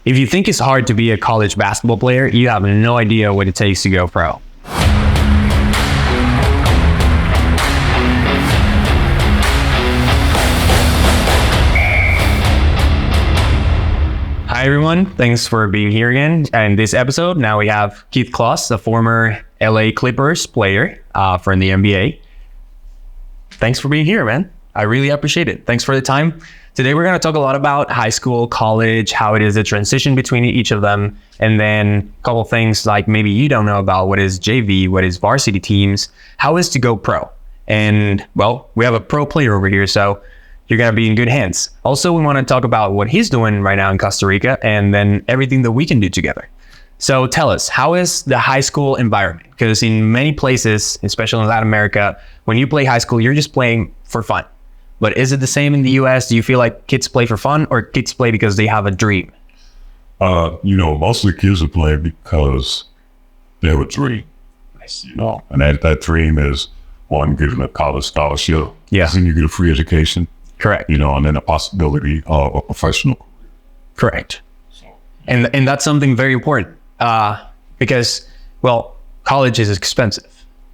If you think it's hard to be a college basketball player, you have no idea what it takes to go pro. Hi everyone, thanks for being here again. In this episode, now we have Keith Kloss, a former LA Clippers player from the NBA. Thanks for being here, man. I really appreciate it. Thanks for the time. Today we're going to talk a lot about high school, college, how it is the transition between each of them, and then a couple things like maybe you don't know about what is JV, what is varsity teams, how is to go pro. And well, we have a pro player over here, so you're going to be in good hands. Also, we want to talk about what he's doing right now in Costa Rica and then everything that we can do together. So tell us, how is the high school environment? Because in many places, especially in Latin America, when you play high school, you're just playing for fun. But is it the same in the US? Do you feel like kids play for fun or kids play because they have a dream? Mostly kids are playing because they have a dream. And that dream is, one, getting a college scholarship. Yeah. Then you get a free education. Correct. And then a possibility of a professional career. Correct. And that's something very important because, well, college is expensive.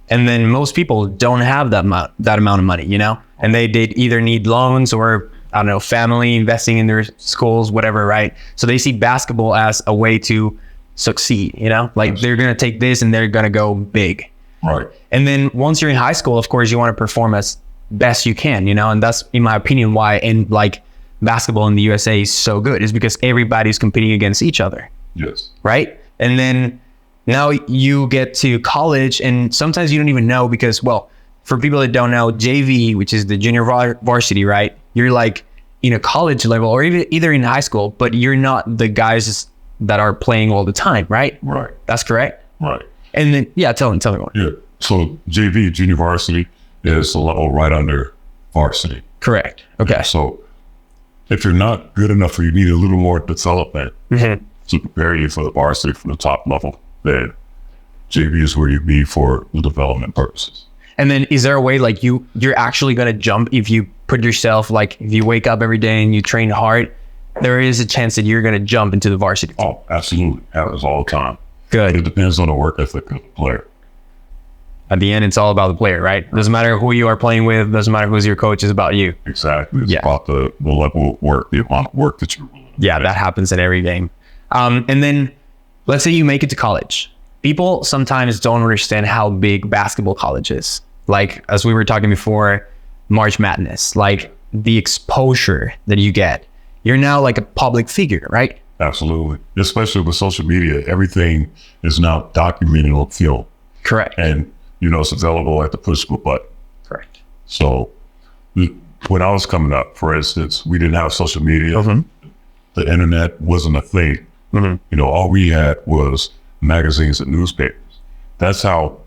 And then most people don't have that amount of money, and they either need loans or, I don't know, family investing in their schools, whatever, right? So they see basketball as a way to succeed, like they're going to take this and they're going to go big. Right. And then once you're in high school, of course, you want to perform as best you can, and that's, in my opinion, why basketball in the USA is so good, is because everybody's competing against each other. Yes. Right. And then now you get to college and sometimes you don't even know because, well, for people that don't know, JV, which is the junior varsity, right? You're like in a college level or either in high school, but you're not the guys that are playing all the time, right? Right. That's correct. Right. And then, tell me more. Yeah. So JV, junior varsity, is a level right under varsity. Correct. Okay. Yeah, so if you're not good enough or you need a little more development to prepare you for the varsity from the top level, then JV is where you be for the development purposes. And then is there a way like you're actually going to jump if you put yourself, like if you wake up every day and you train hard, there is a chance that you're going to jump into the varsity team? Oh, absolutely. Happens all the time. Good. It depends on the work ethic of the player. At the end, it's all about the player, right? Doesn't matter who you are playing with, doesn't matter who's your coach, it's about you. Exactly. It's about the level of work, the amount of work that you're willing to do. That happens in every game. And then let's say you make it to college. People sometimes don't understand how big basketball college is. Like, as we were talking before, March Madness, like the exposure that you get. You're now like a public figure, right? Absolutely. Especially with social media, everything is now documented on film. Correct. And it's available at the push of a button. Correct. So when I was coming up, for instance, we didn't have social media. The internet wasn't a thing. All we had was magazines and newspapers. That's how,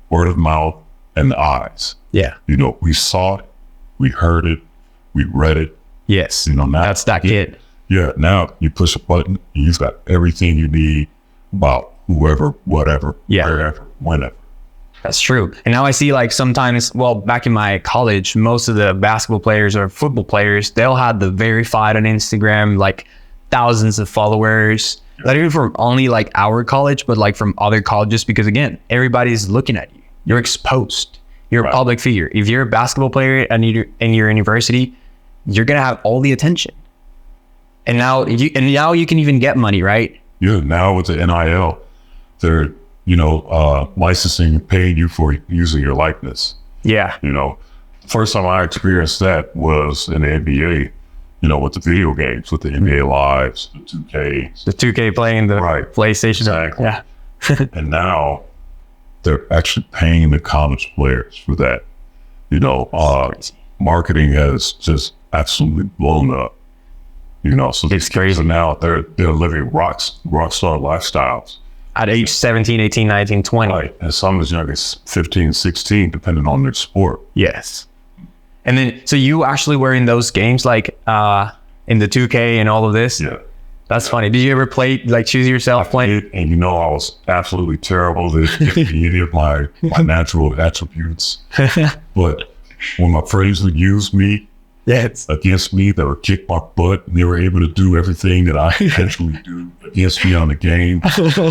word of mouth and the eyes. Yeah. We saw it, we heard it, we read it. Yes. Now, that's that kid. Yeah. Now you push a button and you've got everything you need about whoever, whatever, wherever, whenever. That's true. And now I see like sometimes, well, back in my college, most of the basketball players or football players, they'll have the verified on Instagram, like thousands of followers, not even from only like our college, but like from other colleges, because again, everybody's looking at you. You're exposed. You're a public figure. If you're a basketball player and you're in your university, you're going to have all the attention. And now you can even get money, right? Yeah. Now with the NIL, they're licensing, paying you for using your likeness. Yeah. First time I experienced that was in the NBA, with the video games, with the NBA Lives, the 2Ks. The 2K playing the PlayStation. Exactly. Yeah. And now they're actually paying the college players for that. Marketing has just absolutely blown up. So it's crazy. So now they're living rock star lifestyles. At age 17, 18, 19, 20. Right. And some as young as 15, 16, depending on their sport. Yes. And then, so you actually were in those games, like in the 2K and all of this? Yeah. That's funny. Did you ever play, like choose yourself playing? And I was absolutely terrible. There's any of my natural attributes. But when my friends would use me, Yes. against me that would kick my butt, and they were able to do everything that I eventually do against me on the game.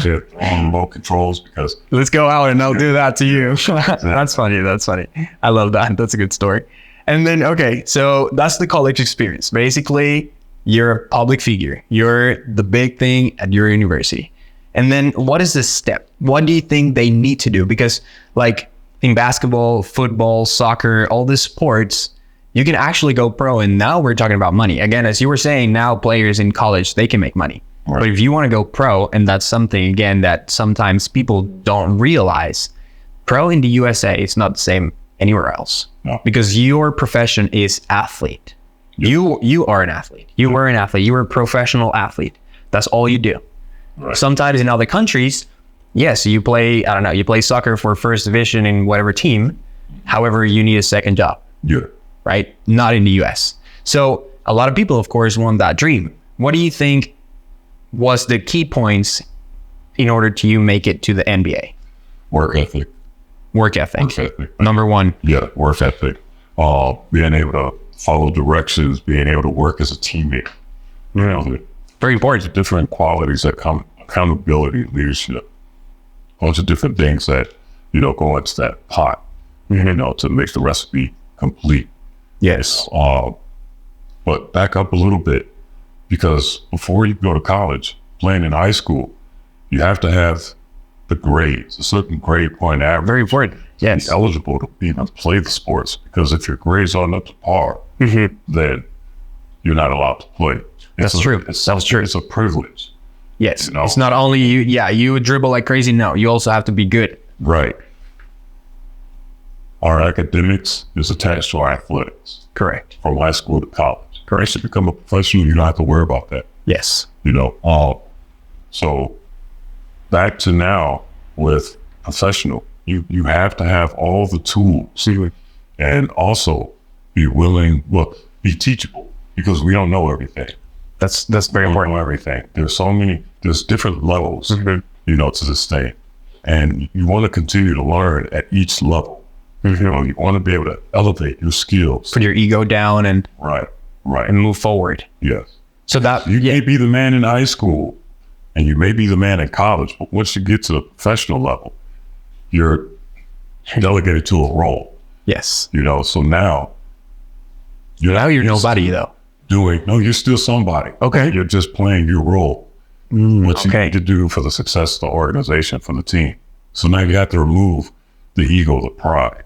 They're on remote controls because Let's go out and I'll do that to you. That's funny. That's funny. I love that. That's a good story. And then, okay, so that's the college experience. Basically, you're a public figure. You're the big thing at your university. And then what is the step? What do you think they need to do? Because like in basketball, football, soccer, all these sports, you can actually go pro. And now we're talking about money. Again, as you were saying, now players in college, they can make money. Right. But if you want to go pro, and that's something, again, that sometimes people don't realize, pro in the USA is not the same anywhere else. No. Because your profession is athlete. Yep. You are an athlete. You were an athlete. You were a professional athlete. That's all you do. Right. Sometimes in other countries, yes, you play, I don't know, you play soccer for first division in whatever team. However, you need a second job. Yeah. Right? Not in the US. So a lot of people, of course, want that dream. What do you think was the key points in order to you make it to the NBA? Work ethic. Work ethic. Work ethic. Number one. Yeah, work ethic. Being able to follow directions, being able to work as a teammate. You know, very important. Different qualities that come, accountability, leadership, a bunch of different things that, you know, go into that pot, you know, to make the recipe complete. Yes. But back up a little bit, because before you go to college, playing in high school, you have to have the grades, a certain grade point average. Very important. Yes. To be eligible to be able to play the sports, because if your grades aren't up to par, then you're not allowed to play. That's true. That's true. It's a privilege. Yes. You know? It's not only you, you dribble like crazy. No, you also have to be good. Right. Our academics is attached to our athletics. Correct. From high school to college. Correct. To become a professional, you don't have to worry about that. Yes. You know, so back to now with professional, you have to have all the tools and also be willing, be teachable, because we don't know everything. That's very important. We don't know everything. There's different levels, you know, to this thing. And you want to continue to learn at each level. You know, you want to be able to elevate your skills. Put your ego down and right. And move forward. Yes. So that you may be the man in high school and you may be the man in college, but once you get to the professional level, you're delegated to a role. Yes. You know, so now you're nobody though. You're still somebody. Okay. You're just playing your role. What you need to do for the success of the organization, for the team. So now you have to remove the ego, the pride.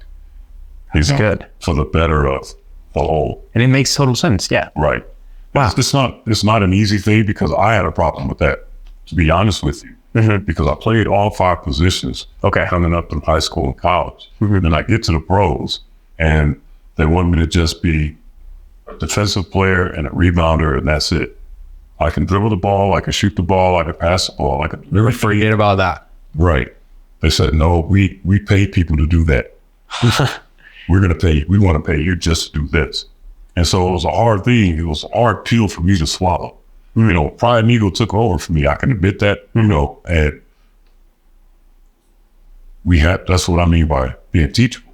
That's good. For the better of the whole. And it makes total sense. Yeah. Right. Wow. It's not an easy thing, because I had a problem with that, to be honest with you, because I played all 5 positions coming up in high school and college. Then I get to the pros and they want me to just be a defensive player and a rebounder, and that's it. I can dribble the ball, I can shoot the ball, I can pass the ball, I can never forget about that. Right. They said, no, we pay people to do that. We want to pay you just to do this. And so it was a hard thing. It was a hard pill for me to swallow. You know, pride and ego took over for me. I can admit that, you know, and that's what I mean by being teachable.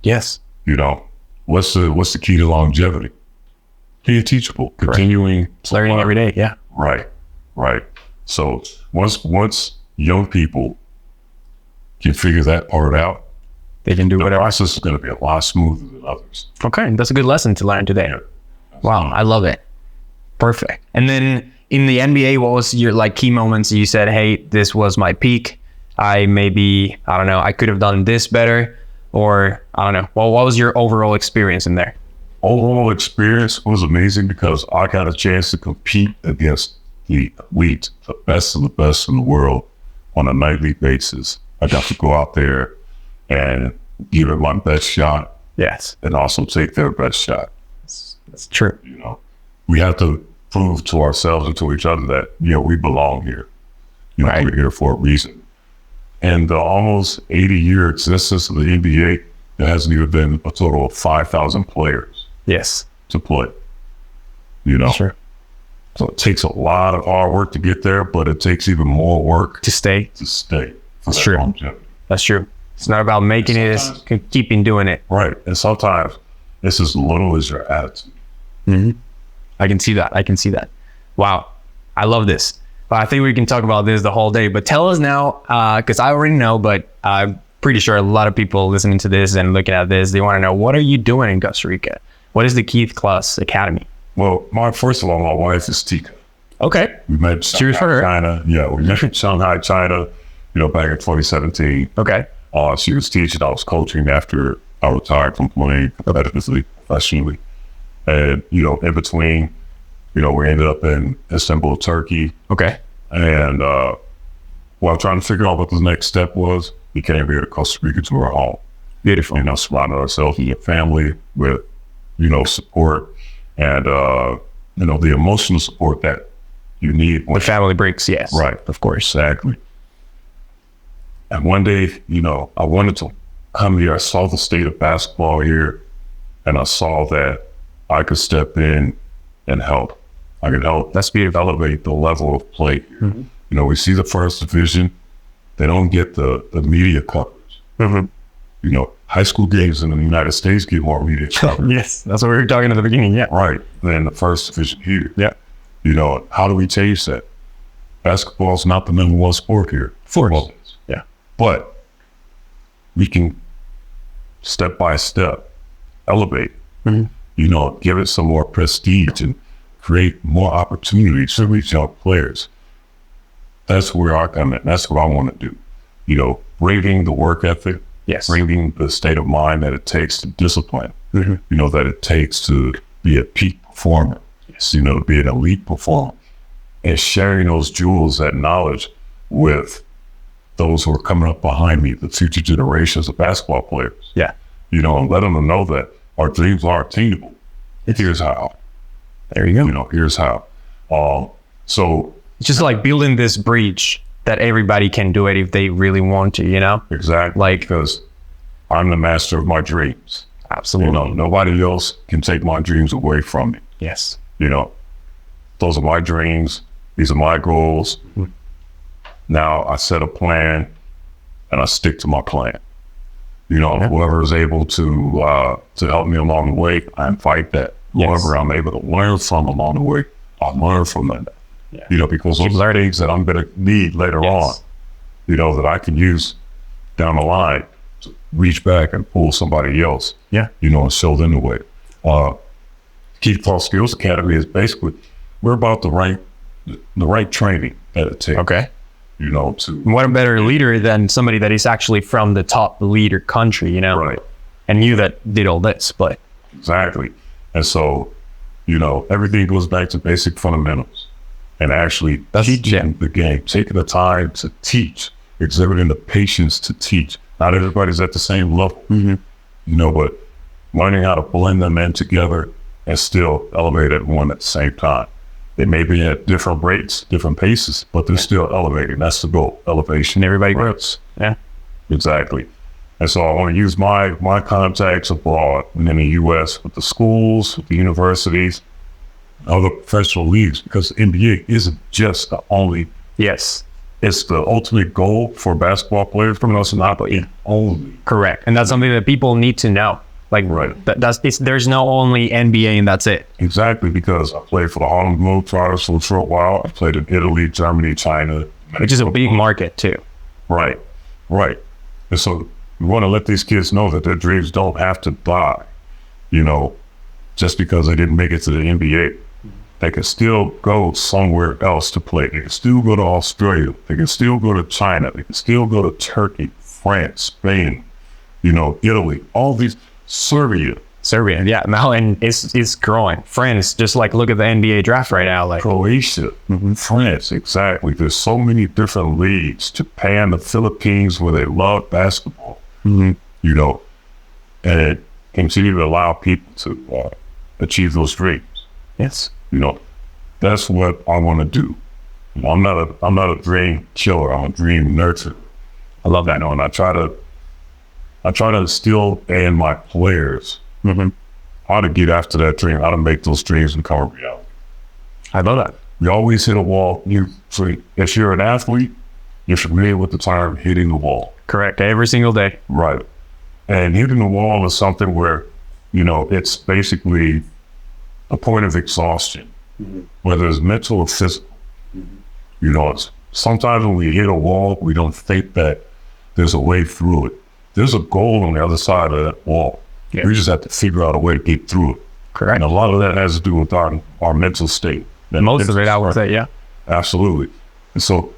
Yes. You know, what's the key to longevity? Being teachable, continuing learning every day. Yeah. Right. So once young people can figure that part out, they can do whatever. The process is going to be a lot smoother than others. Okay, that's a good lesson to learn today. Yeah. Wow, I love it. Perfect. And then in the NBA, what was your key moments? You said, hey, this was my peak. I don't know, I could have done this better, or I don't know. Well, what was your overall experience in there? Overall experience was amazing, because I got a chance to compete against the elite, the best of the best in the world on a nightly basis. I got to go out there and give it my best shot. Yes. And also take their best shot. That's true. You know, we have to prove to ourselves and to each other that, you know, we belong here. You know, we're here for a reason. And the almost 80-year existence of the NBA, there hasn't even been a total of 5,000 players. Yes. To play. You know? Sure. So it takes a lot of hard work to get there, but it takes even more work to stay. That's true. Longevity. That's true. It's not about making it, it's keeping doing it. Right. And sometimes it's as little as your attitude. I can see that. I can see that. Wow. I love this. I think we can talk about this the whole day, but tell us now, because I already know, but I'm pretty sure a lot of people listening to this and looking at this, they want to know, what are you doing in Costa Rica? What is the Keith Kloss Academy? Well, first of all, my wife is Tika. Okay. We met in Shanghai, China. Yeah, we met in Shanghai, China, back in 2017. Okay. She was teaching, I was coaching after I retired from playing competitively, professionally. And, in between, we ended up in Istanbul, Turkey. Okay. And while trying to figure out what the next step was, we came here to Costa Rica to our home. Beautiful. Surrounded ourselves with family, with, support and, the emotional support that you need. When family breaks, yes. Right. Of course. Exactly. And one day, I wanted to come here. I saw the state of basketball here, and I saw that I could step in and help. I could help. That's beautiful. Elevate the level of play here. We see the first division. They don't get the media coverage. High school games in the United States get more media coverage. Yes, that's what we were talking at the beginning. Yeah. Right. Than the first division here. Yeah. How do we change that? Basketball is not the number one sport here. Football is. Yeah. But we can step by step elevate, give it some more prestige and create more opportunities for these young players. That's where I come in. That's what I want to do. Bringing the work ethic, yes, bringing the state of mind that it takes to discipline, that it takes to be a peak performer, yes, to be an elite performer, and sharing those jewels, that knowledge with those who are coming up behind me, the future generations of basketball players. Yeah. And let them know that our dreams are attainable. Here's how. There you go. Here's how. So it's just like building this bridge that everybody can do it if they really want to, Exactly. Because I'm the master of my dreams. Absolutely. Nobody else can take my dreams away from me. Yes. Those are my dreams. These are my goals. Now I set a plan and I stick to my plan. Whoever is able to help me along the way, I invite that. Yes. Whoever I'm able to learn from along the way, I'll learn from them. Yeah. Because those are things that I'm going to need later on, that I can use down the line to reach back and pull somebody else, and show them the way. Keith Kloss Skills Academy is basically, we're about the right training that it takes. Okay. To what a better leader than somebody that is actually from the top leader country, Right. And you that did all this, but exactly. And so, everything goes back to basic fundamentals and actually teaching the game, taking the time to teach, exhibiting the patience to teach. Not everybody's at the same level, but learning how to blend them in together and still elevate everyone at the same time. They may be at different rates, different paces, but they're still elevating. That's the goal, elevation. And everybody grows. Yeah, exactly. And so I want to use my contacts abroad and in the U.S. with the schools, with the universities, other professional leagues, because the NBA isn't just the only. Yes. It's the ultimate goal for basketball players from us, not the only. Correct. And that's something that people need to know. Right. There's no only NBA and that's it. Exactly, because I played for the Harlem Globetrotters for a short while. I played in Italy, Germany, China. Which is a big market too. Right. And so we want to let these kids know that their dreams don't have to die, just because they didn't make it to the NBA. They can still go somewhere else to play. They can still go to Australia. They can still go to China. They can still go to Turkey, France, Spain, Italy, all these. Serbia, yeah. Now, and it's growing. France, just look at the NBA draft right now. Croatia, France, exactly. There's so many different leagues. Japan, the Philippines, where they love basketball. And continue to allow people to achieve those dreams. Yes. That's what I want to do. I'm not a dream killer. I'm a dream nurturer. I love that. And I try to instill in my players how to get after that dream, how to make those dreams become a reality. I love that. We always hit a wall. If you're an athlete, you're familiar with the term hitting the wall. Correct. Every single day. Right. And hitting the wall is something where, it's basically a point of exhaustion, whether it's mental or physical. You know, sometimes when we hit a wall, we don't think that there's a way through it. There's a goal on the other side of that wall. Yeah. We just have to figure out a way to get through it. Correct. And a lot of that has to do with our mental state. Most of it, I would say, yeah. Absolutely. And so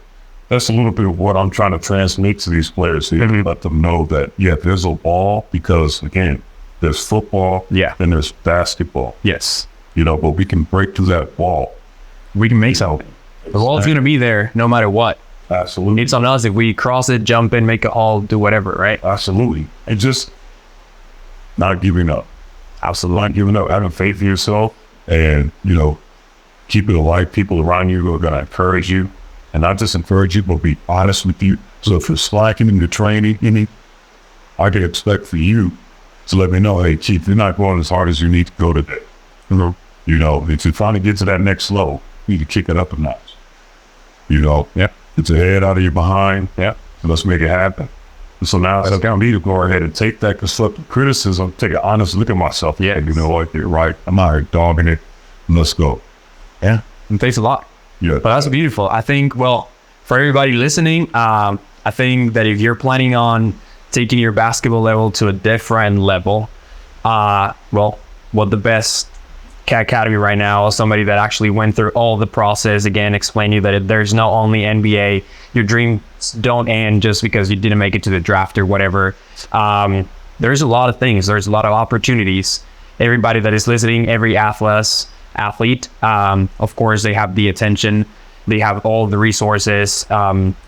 that's a little bit of what I'm trying to transmit to these players here. Let them know that, yeah, there's a wall because, again, there's football and there's basketball. Yes. You know, but we can break through that wall. We can make something. The wall's going to be there no matter what. Absolutely. It's on us if we cross it, jump in, make it all, do whatever, right? Absolutely. And just not giving up. Absolutely. Not giving up, having faith in yourself, and, you know, keep it alive. People around you who are going to encourage you, and not just encourage you, but be honest with you. So if you're slacking in your training, I can expect for you to let me know, hey, Chief, you're not going as hard as you need to go today. You know, if you're trying to get to that next level, you need to kick it up a notch. You know, get your head out of your behind, and let's make it happen. And so now it's down me to go ahead and take that constructive criticism, take an honest look at myself. Yeah, you know what, you're right. I'm out here dogging it. Let's go. Yeah, and thanks a lot. Yeah. But that's beautiful. I think, well, for everybody listening, I think that if you're planning on taking your basketball level to a different level, well, what the best academy right now is somebody that actually went through all the process, again, explain you that there's not only NBA, your dreams don't end just because you didn't make it to the draft or whatever. There's a lot of things. There's a lot of opportunities. Everybody that is listening, every athlete, of course, they have the attention. They have all the resources.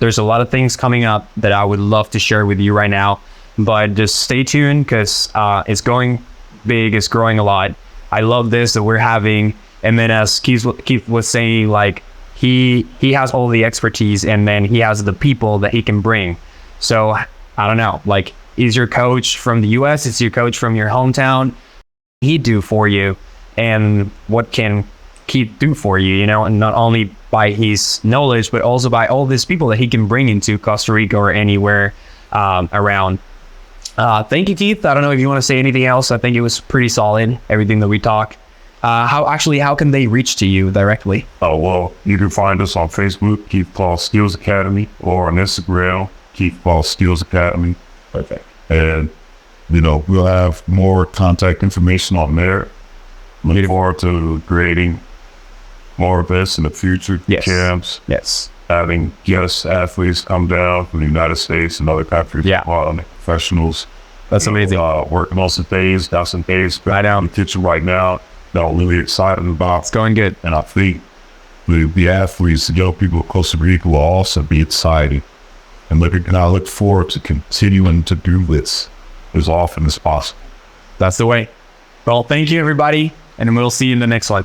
There's a lot of things coming up that I would love to share with you right now, but just stay tuned because it's going big. It's growing a lot. I love this that we're having. And then as Keith was saying, like he has all the expertise and then he has the people that he can bring. So I don't know, like, is your coach from the US? Is your coach from your hometown? He do for you, and what can Keith do for you, you know, and not only by his knowledge, but also by all these people that he can bring into Costa Rica or anywhere around. Thank you, Keith. I don't know if you want to say anything else. I think it was pretty solid, everything that we talked. How can they reach to you directly? Oh, well, you can find us on Facebook, Keith Paul Skills Academy, or on Instagram, Keith Paul Skills Academy. Okay. And, you know, we'll have more contact information on there. Looking forward to creating more events in the future, camps. Yes. Having guest athletes come down from the United States and other countries, professionals. That's amazing. Working on some days, got some days right down in the kitchen right now that I'm really excited about. It's going good. And I think the athletes, the young people of Costa Rica will also be excited. And I look forward to continuing to do this as often as possible. That's the way. Well, thank you, everybody, and we'll see you in the next one.